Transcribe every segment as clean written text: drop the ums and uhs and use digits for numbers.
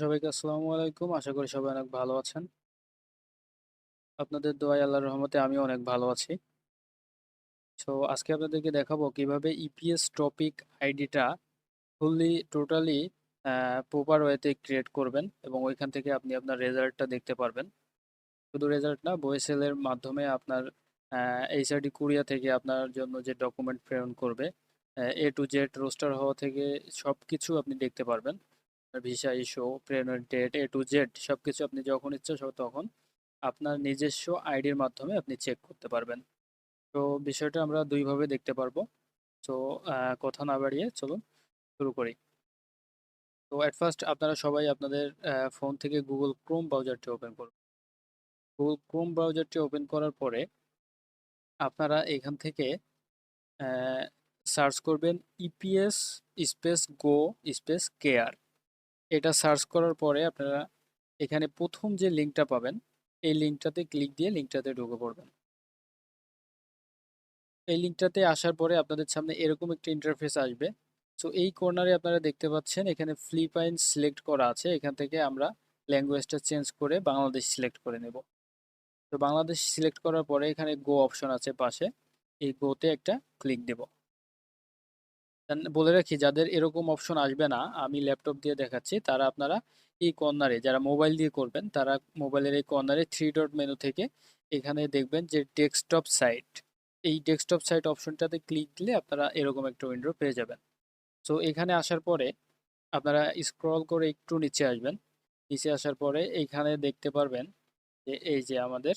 সবাইকে আসসালামু আলাইকুম। আশা করি সবাই অনেক ভালো আছেন। আপনাদের দোয়ায় আল্লাহর রহমতে আমিও অনেক ভালো আছি। আজকে আপনাদেরকে দেখাবো কিভাবে ইপিএস টপিক আইডিটা টোটালি প্রপার ওয়েতে ক্রিয়েট করবেন এবং ওইখান থেকে আপনি আপনার রেজাল্টটা দেখতে পারবেন। শুধু রেজাল্ট না, ভয়েসেল এর মাধ্যমে আপনার এইচআরডি কুরিয়া থেকে আপনার জন্য যে ডকুমেন্ট প্রেরণ করবে, এ টু জেড রোস্টার হওয়া থেকে সবকিছু আপনি দেখতে পারবেন। ভিসা ইস্যু, প্রেরণের ডেট, এ টু জেড সবকিছু আপনি যখন ইচ্ছা তখন আপনার নিজস্ব আইডির মাধ্যমে আপনি চেক করতে পারবেন। তো বিষয়টা আমরা দুইভাবে দেখতে পারবো। তো কথা না বাড়িয়ে চলুন শুরু করি। তো অ্যাট ফার্স্ট আপনারা সবাই আপনাদের ফোন থেকে গুগল ক্রোম ব্রাউজারটি ওপেন করুন। গুগল ক্রোম ব্রাউজারটি ওপেন করার পরে আপনারা এখান থেকে সার্চ করবেন ইপিএস স্পেস গো স্পেস কেয়ার। এটা সার্চ করার পরে আপনারা এখানে প্রথম যে লিঙ্কটা পাবেন, এই লিঙ্কটাতে ক্লিক দিয়ে লিঙ্কটাতে ঢুকে পড়বেন। এই লিঙ্কটাতে আসার পরে আপনাদের সামনে এরকম একটা ইন্টারফেস আসবে। এই কর্নারে আপনারা দেখতে পাচ্ছেন এখানে ফিলিপাইন সিলেক্ট করা আছে। এখান থেকে আমরা ল্যাঙ্গুয়েজটা চেঞ্জ করে বাংলাদেশ সিলেক্ট করে নেব। তো বাংলাদেশ সিলেক্ট করার পরে এখানে গো অপশন আছে পাশে, এই গোতে একটা ক্লিক দেব। বলে রাখি, যাদের এরকম অপশন আসবে না, আমি ল্যাপটপ দিয়ে দেখাচ্ছি, তারা আপনারা এই কর্নারে, যারা মোবাইল দিয়ে করবেন তারা মোবাইলের এই কর্নারে থ্রি ডট মেনু থেকে এখানে দেখবেন যে ডেস্কটপ সাইট, এই ডেস্কটপ সাইট অপশনটাতে ক্লিক দিলে আপনারা এরকম একটা উইন্ডো পেয়ে যাবেন। এখানে আসার পরে আপনারা স্ক্রল করে একটু নিচে আসবেন। নিচে আসার পরে এইখানে দেখতে পারবেন যে এই যে আমাদের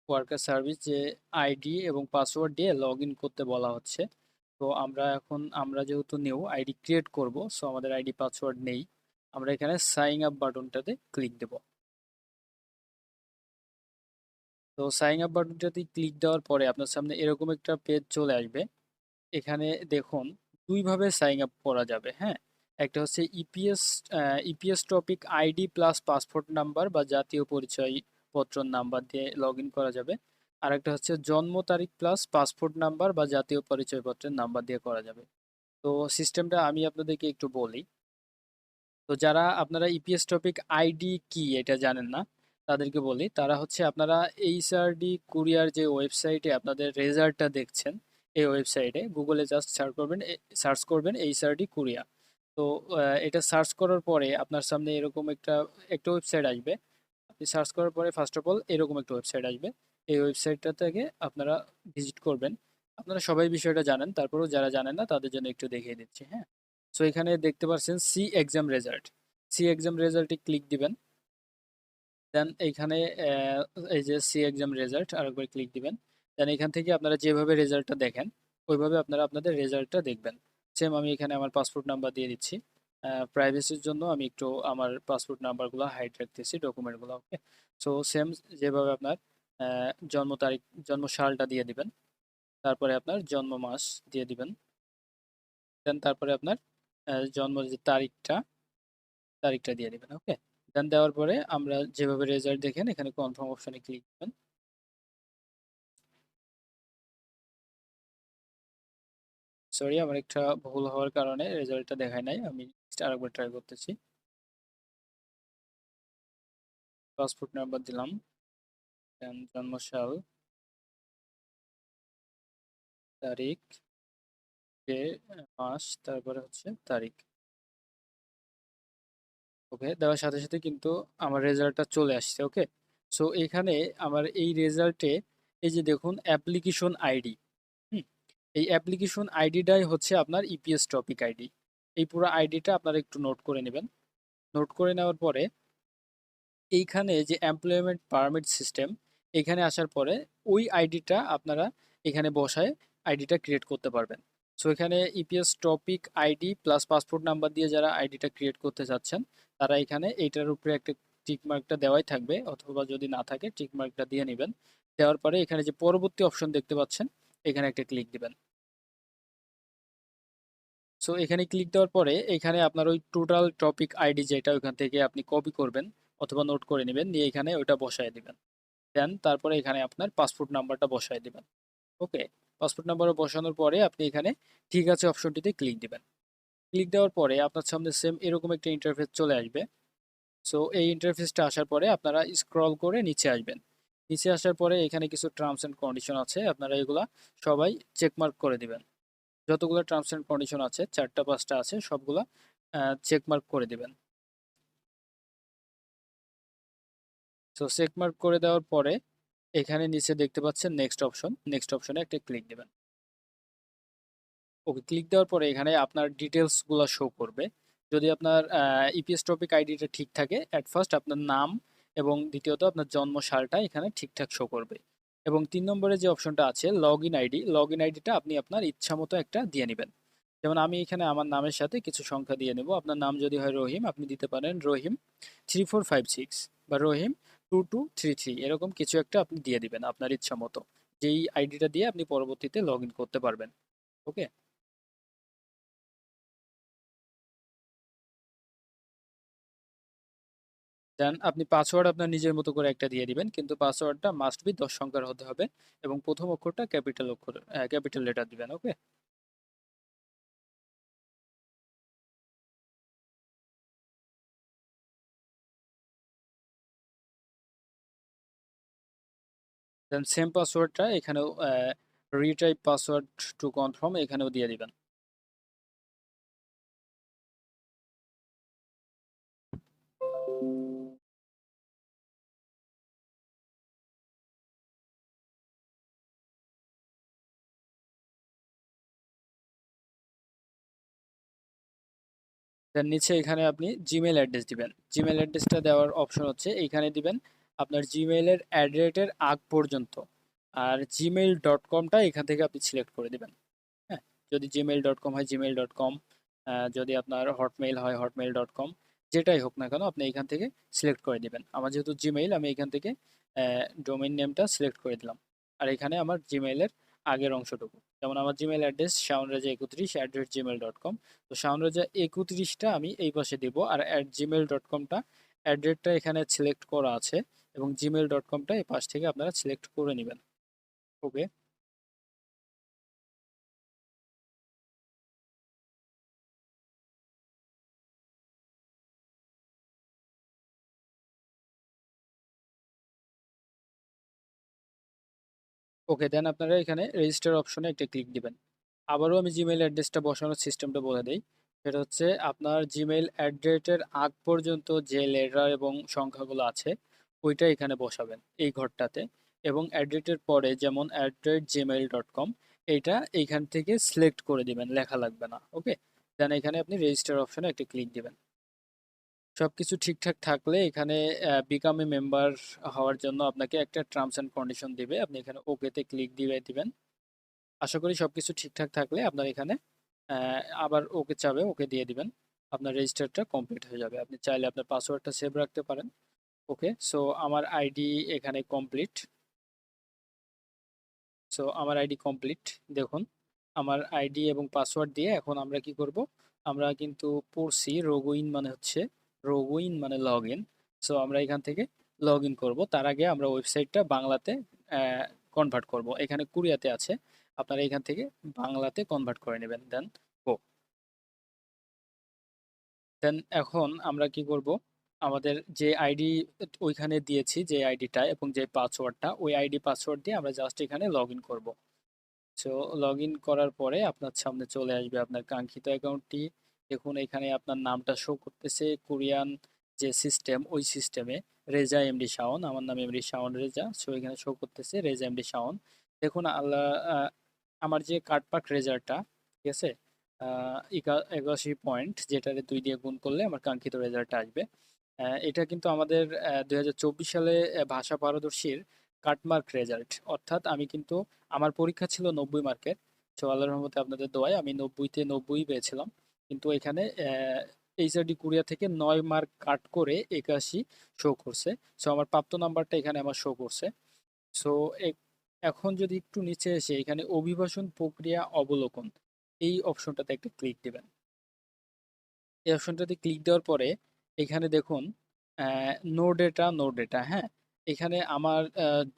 ওয়ার্কার সার্ভিস, যে আইডি এবং পাসওয়ার্ড দিয়ে লগ ইন করতে বলা হচ্ছে। আমরা যেহেতু নিউ আইডি ক্রিয়েট করব, আমাদের আইডি পাসওয়ার্ড নেই। আমরা এখানে সাইন আপ বাটনটাতে ক্লিক দেব। সাইন আপ বাটনটাতে ক্লিক দেওয়ার পরে আপনার সামনে এরকম একটা পেজ চলে আসবে। এখানে দেখুন দুইভাবে সাইন আপ করা যাবে, হ্যাঁ। একটা হচ্ছে EPS topic ID plus passport number বা জাতীয় পরিচয়পত্র নাম্বার দিয়ে লগ ইন করা যাবে। আর একটা হচ্ছে জন্ম তারিখ প্লাস পাসপোর্ট নাম্বার বা জাতীয় পরিচয়পত্রের নাম্বার দিয়ে করা যাবে। সিস্টেমটা আমি আপনাদেরকে একটু বলি। যারা আপনারা ইপিএস টপিক আইডি কি এটা জানেন না, তাদেরকে বলি, তারা হচ্ছে আপনারা এইচআরডি কুরিয়ার যে ওয়েবসাইটে আপনাদের রেজাল্টটা দেখছেন, এই ওয়েবসাইটে গুগলে জাস্ট সার্চ করবেন এইচআরডি কুরিয়া। তো এটা সার্চ করার পরে আপনার সামনে এরকম একটা একটা ওয়েবসাইট আসবে। আপনি সার্চ করার পরে ফার্স্ট অফ অল এরকম একটা ওয়েবসাইট আসবে। এই ওয়েবসাইটটা থেকে আপনারা ভিজিট করবেন। আপনারা সবাই বিষয়টা জানেন, তারপরেও যারা জানেন না তাদের জন্য একটু দেখিয়ে দিচ্ছি, হ্যাঁ। এখানে দেখতে পাচ্ছেন C exam result. C exam রেজাল্টে ক্লিক দিবেন। দেন এইখানে এই যে সি এক্সাম রেজাল্ট আরেকবার ক্লিক দিবেন। দেন এখান থেকে আপনারা যেভাবে রেজাল্টটা দেখেন ওইভাবে আপনারা আপনাদের রেজাল্টটা দেখবেন। সেম আমি এখানে আমার পাসপোর্ট নাম্বার দিয়ে দিচ্ছি। প্রাইভেসির জন্য আমি একটু আমার পাসপোর্ট নাম্বারগুলো হাইড রাখতেছি, ডকুমেন্টগুলো, ওকে। সেম যেভাবে আপনার জন্ম তারিখ, জন্ম সালটা দিয়ে দিবেন। তারপরে আপনার জন্ম মাস দিয়ে দিবেন। দেন তারপরে আপনার জন্ম যে তারিখটা দিয়ে দিবেন, ওকে। দেন দেওয়ার পরে আমরা যেভাবে রেজাল্ট দেখেন এখানে কনফার্ম অপশনে ক্লিক দিবেন। সরি, আমার একটা ভুল হওয়ার কারণে রেজাল্টটা দেখায় নাই, আমি আরেকবার ট্রাই করতেছি। পাসপোর্ট নাম্বার দিলাম, দেন জন্ম সাল, তারিখ, ডে, মাস, তারপরে হচ্ছে তারিখ, ওকে। দেওয়ার সাথে সাথে কিন্তু আমার রেজাল্টটা চলে আসছে, ওকে। এখানে আমার এই রেজাল্টে এই যে দেখুন অ্যাপ্লিকেশন আইডি, এই অ্যাপ্লিকেশন আইডিটাই হচ্ছে আপনার ইপিএস টপিক আইডি। এই পুরো আইডিটা আপনারা একটু নোট করে নেবেন। নোট করে নেওয়ার পরে এইখানে যে এমপ্লয়মেন্ট পারমিট সিস্টেম, এখানে আসার পরে ওই আইডিটা আপনারা এখানে বসায় আইডিটা ক্রিয়েট করতে পারবেন। এখানে EPS topic ID plus passport number দিয়ে যারা আইডিটা ক্রিয়েট করতে চাচ্ছেন, তারা এখানে এইটার উপরে একটা টিক মার্কটা দেওয়াই থাকবে, অথবা যদি না থাকে টিক মার্কটা দিয়ে নেবেন। দেওয়ার পরে এখানে যে পরবর্তী অপশন দেখতে পাচ্ছেন, এখানে একটা ক্লিক দিবেন। এখানে ক্লিক দেওয়ার পরে এখানে আপনার ওই টোটাল টপিক আইডি যেটা, ওইখান থেকে আপনি কপি করবেন অথবা নোট করে নেবেন, নিয়ে এখানে ওইটা বসায় দিবেন। দেন তারপরে এখানে আপনার পাসপোর্ট নাম্বারটা বসায় দিবেন, ওকে। পাসপোর্ট নাম্বার বসানোর পরে আপনি এখানে ঠিক আছে অপশনটিতে ক্লিক দিবেন। ক্লিক দেওয়ার পরে আপনার সামনে সেম এরকম একটা ইন্টারফেস চলে আসবে। সো এই ইন্টারফেসটা আসার পরে আপনারা স্ক্রল করে নিচে আসবেন। নিচে আসার পরে এখানে কিছু টার্মস এন্ড কন্ডিশন আছে, আপনারা এগুলা সবাই চেকমার্ক করে দিবেন। যতগুলো টার্মস এন্ড কন্ডিশন আছে, 4টা 5টা আছে, সবগুলা চেকমার্ক করে দিবেন। সো চেকমার্ক করে দেওয়ার পরে এখানে নিচে দেখতে পাচ্ছেন নেক্সট অপশন, নেক্সট অপশনে একটা ক্লিক দিবেন। ওকে, ক্লিক দেওয়ার পরে এখানে আপনার ডিটেলসগুলো শো করবে। যদি আপনার ইপিএস টপিক আইডিটা ঠিক থাকে, অ্যাট ফার্স্ট আপনার নাম এবং দ্বিতীয়ত আপনার জন্ম সালটা এখানে ঠিকঠাক শো করবে। এবং 3 নম্বরে যে অপশনটা আছে log in ID, log in আইডিটা আপনি আপনার ইচ্ছা মতো একটা দিয়ে নেবেন। যেমন আমি এখানে আমার নামের সাথে কিছু সংখ্যা দিয়ে নেব। আপনার নাম যদি হয় রহিম, আপনি দিতে পারেন রহিম 3456 বা রহিম 2233, এরকম কিছু একটা আপনি দিয়ে দিবেন আপনার ইচ্ছা মতো, যেই আইডিটা দিয়ে আপনি পরবর্তীতে লগ ইন করতে পারবেন। ওকে, দেন আপনি পাসওয়ার্ড আপনার নিজের মতো করে একটা দিয়ে দিবেন, কিন্তু পাসওয়ার্ডটা মাস্ট বি 10 সংখ্যার হতে হবে এবং প্রথম অক্ষরটা ক্যাপিটাল অক্ষর, ক্যাপিটাল লেটার দিবেন। ওকে, দেন সেম পাসওয়ার্ডটা এখানেও রিটাইপ পাসওয়ার্ড টু কনফার্ম এখানেও দিয়ে দিবেন। দেন নিচে এখানে আপনি জিমেল অ্যাড্রেস দিবেন। জিমেল অ্যাড্রেসটা দেওয়ার অপশন হচ্ছে এইখানে দিবেন আপনার জিমেইলের অ্যাড্রেটের আগ পর্যন্ত, আর gmail.comটা এখান থেকে আপনি সিলেক্ট করে দিবেন। হ্যাঁ, যদি gmail.com হয় gmail.com, যদি আপনার হটমেইল হয় hotmail.com, যেটাই হোক না কেন আপনি এখান থেকে সিলেক্ট করে দিবেন। আমার যেহেতু জিমেইল, আমি এখান থেকে ডোমেইন নেমটা সিলেক্ট করে দিলাম। আর এখানে আমার জিমেইলের আগের অংশটুকু, যেমন আমার জিমেইল অ্যাড্রেস shaunraja31@gmail.com, তো shaunraja31টা আমি এই পাশে দিব, আর @gmail.comটা অ্যাড্রেসটা এখানে সিলেক্ট করা আছে, এবং gmail.comটা এই পাশ থেকে আপনারা সিলেক্ট করে নেবেন। ওকে, ওকে, দেন আপনারা এখানে রেজিস্টার অপশনে একটা ক্লিক দিবেন। আবারও আমি জিমেইল অ্যাড্রেসটা বসানোর সিস্টেমটা বলে দেই। সেটা হচ্ছে আপনার জিমেইল অ্যাড্রেসের আগ পর্যন্ত যে লেটার এবং সংখ্যাগুলো আছে ওইটা এখানে বসাবেন এই ঘরটাতে, এবং অ্যাড্রেসের পরে যেমন @gmail.com এইটা এইখান থেকে সিলেক্ট করে দিবেন, লেখা লাগবে না। ওকে, দেন এখানে আপনি রেজিস্টার অপশনে একটা ক্লিক দিবেন। সবকিছু ঠিকঠাক থাকলে এখানে বিকাম এ মেম্বার হওয়ার জন্য আপনাকে একটা টার্মস এন্ড কন্ডিশন দিবে, আপনি এখানে ওকেতে ক্লিক দিয়ে দিবেন। আশা করি সবকিছু ঠিকঠাক থাকলে আপনার এখানে আবার ওকে চাবে, ওকে দিয়ে দিবেন, আপনার রেজিস্টারটা কমপ্লিট হয়ে যাবে। আপনি চাইলে আপনার পাসওয়ার্ডটা সেভ রাখতে পারেন। ওকে, সো আমার আইডি এখানে কমপ্লিট। সো আমার আইডি কমপ্লিট, দেখুন আমার আইডি এবং পাসওয়ার্ড দিয়ে এখন আমরা কি করব, আমরা কিন্তু পড়ছি রোগইন মানে হচ্ছে, রোগইন মানে লগ ইন। সো আমরা এখান থেকে লগ ইন করবো, তার আগে আমরা ওয়েবসাইটটা বাংলাতে কনভার্ট করব। এখানে কোরিয়াতে আছে, আপনারা এখান থেকে বাংলাতে কনভার্ট করে নেবেন। দেন গো। দেন এখন আমরা কি করব, আমাদের যে আইডি ওইখানে দিয়েছি, যে আইডিটা এবং যে পাসওয়ার্ডটা, ওই আইডি পাসওয়ার্ড দিয়ে আমরা জাস্ট এখানে লগ ইন করবো। সো লগ ইন করার পরে আপনার সামনে চলে আসবে আপনার কাঙ্ক্ষিত অ্যাকাউন্টটি। দেখুন এখানে আপনার নামটা শো করতেছে কোরিয়ান যে সিস্টেম, ওই সিস্টেমে রেজা এমডি শাওন, আমার নাম এমডি শাওন রেজা। সো এখানে শো করতেছে রেজা এমডি শাওন। দেখুন আল্লাহ, আমার যে কার্ডপাক রেজাল্টটা, ঠিক আছে, 81 পয়েন্ট, যেটারে 2 দিয়ে গুণ করলে আমার কাঙ্ক্ষিত রেজাল্টটা আসবে। এটা কিন্তু আমাদের 2024 সালে ভাষা পারদর্শীর কাটমার্ক রেজাল্ট, অর্থাৎ আমি কিন্তু, আমার পরীক্ষা ছিল 90 মার্কের। সো আল্লাহর রহমতে আপনাদের দোয়ায় আমি 90-তে 90 পেয়েছিলাম। কিন্তু এখানে এইচআরডি কোরিয়া থেকে 9 মার্ক কাট করে 81 শো করছে। সো আমার প্রাপ্ত নাম্বারটা এখানে আমার শো করছে। সো এখন যদি একটু নিচে এসে এখানে অভিবাসন প্রক্রিয়া অবলোকন, এই অপশনটাতে একটা ক্লিক দিবেন। এই অপশনটাতে ক্লিক দেওয়ার পরে এখানে দেখুন নো ডেটা, নো ডেটা, হ্যাঁ, এখানে আমার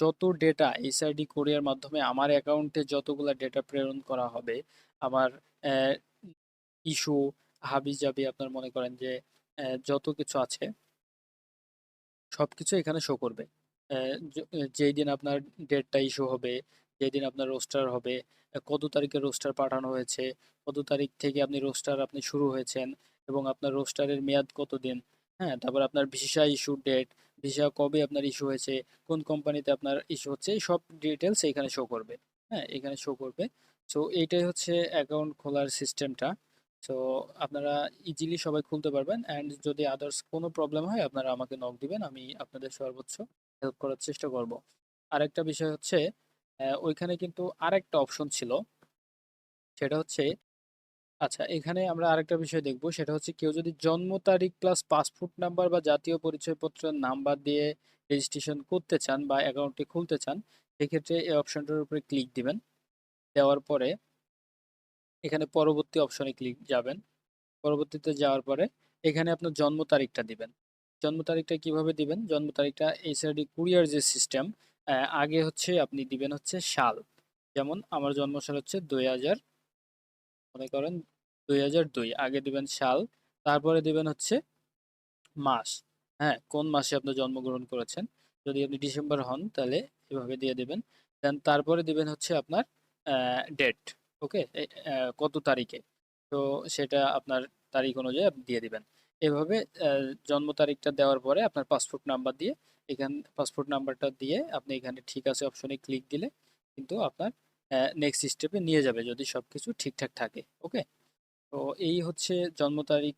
যত ডেটা এইচআইডি কোরিয়ার মাধ্যমে আমার অ্যাকাউন্টে যতগুলা ডেটা প্রেরণ করা হবে, আমার ইস্যু হাবি জাবি আপনার মনে করেন যে যত কিছু আছে, সবকিছু এখানে শো করবে। যেই দিন আপনার ডেটটা ইস্যু হবে, যেই দিন আপনার রোস্টার হবে, কত তারিখে রোস্টার পাঠানো হয়েছে, কত তারিখ থেকে আপনি শুরু হয়েছেন, এবং আপনার রোস্টারের মেয়াদ কতদিন। হ্যাঁ, তারপর আপনার ভিসা ইস্যু ডেট, ভিসা কবে আপনার ইস্যু হয়েছে, কোন কোম্পানিতে আপনার ইস্যু হচ্ছে, এই সব ডিটেলস এখানে শো করবে। হ্যাঁ, এখানে শো করবে। সো এইটাই হচ্ছে অ্যাকাউন্ট খোলার সিস্টেমটা। সো আপনারা ইজিলি সবাই খুলতে পারবেন, অ্যান্ড যদি আদার্স কোনো প্রবলেম হয় আপনারা আমাকে নক দিবেন, আমি আপনাদের সর্বোচ্চ হেল্প করার চেষ্টা করব। আরেকটা বিষয় হচ্ছে, ওইখানে কিন্তু আরেকটা অপশন ছিল, সেটা হচ্ছে, আচ্ছা এখানে আমরা আরেকটা বিষয় দেখব, সেটা হচ্ছে কেউ যদি জন্ম তারিখ প্লাস পাসপোর্ট নাম্বার বা জাতীয় পরিচয়পত্রের নাম্বার দিয়ে রেজিস্ট্রেশন করতে চান বা অ্যাকাউন্টটি খুলতে চান, সেক্ষেত্রে এই অপশনটার উপরে ক্লিক দিবেন। দেওয়ার পরে এখানে পরবর্তী অপশনে ক্লিক যাবেন। পরবর্তীতে যাওয়ার পরে এখানে আপনার জন্ম তারিখটা দিবেন। জন্ম তারিখটা কিভাবে দিবেন? জন্ম তারিখটা এইচআরডি কুরিয়ার যে সিস্টেম, আগে হচ্ছে আপনি দিবেন হচ্ছে সাল। যেমন আমার জন্মসাল হচ্ছে 2000, মনে করেন 2002, আগে দিবেন সাল, তারপরে দিবেন হচ্ছে মাস। হ্যাঁ, কোন মাসে আপনি জন্মগ্রহণ করেছেন। যদি আপনি ডিসেম্বর হন তাহলে এভাবে দিয়ে দিবেন। দেন তারপরে দিবেন হচ্ছে আপনার ডেট। ওকে, কত তারিখে, তো সেটা আপনার তারিখ অনুযায়ী আপনি দিয়ে দিবেন। এভাবে জন্ম তারিখটা দেওয়ার পরে আপনার পাসপোর্ট নাম্বার দিয়ে, পাসপোর্ট নাম্বারটা দিয়ে আপনি এখানে ঠিক আছে অপশনে ক্লিক দিলে কিন্তু আপনার নেক্সট স্টেপে নিয়ে যাবে যদি সবকিছু ঠিকঠাক থাকে। ওকে, তো এই হচ্ছে জন্ম তারিখ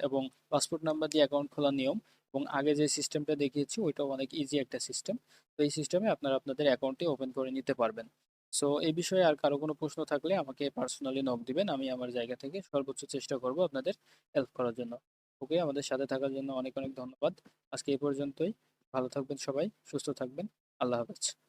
এবং পাসপোর্ট নাম্বার দিয়ে অ্যাকাউন্ট খোলার নিয়ম। এবং আগে যে সিস্টেমটা দেখিয়েছি ওইটাও অনেক ইজি একটা সিস্টেম। তো এই সিস্টেমে আপনারা আপনাদের অ্যাকাউন্টটি ওপেন করে নিতে পারবেন। সো এই বিষয়ে আর কারো কোনো প্রশ্ন থাকলে আমাকে পার্সোনালি নক দিবেন, আমি আমার জায়গা থেকে সর্বোচ্চ চেষ্টা করব আপনাদের হেল্প করার জন্য। ওকে, আমাদের সাথে থাকার জন্য অনেক অনেক ধন্যবাদ। আজকে এই পর্যন্তই। ভালো থাকবেন সবাই, সুস্থ থাকবেন। আল্লাহ হাফেজ।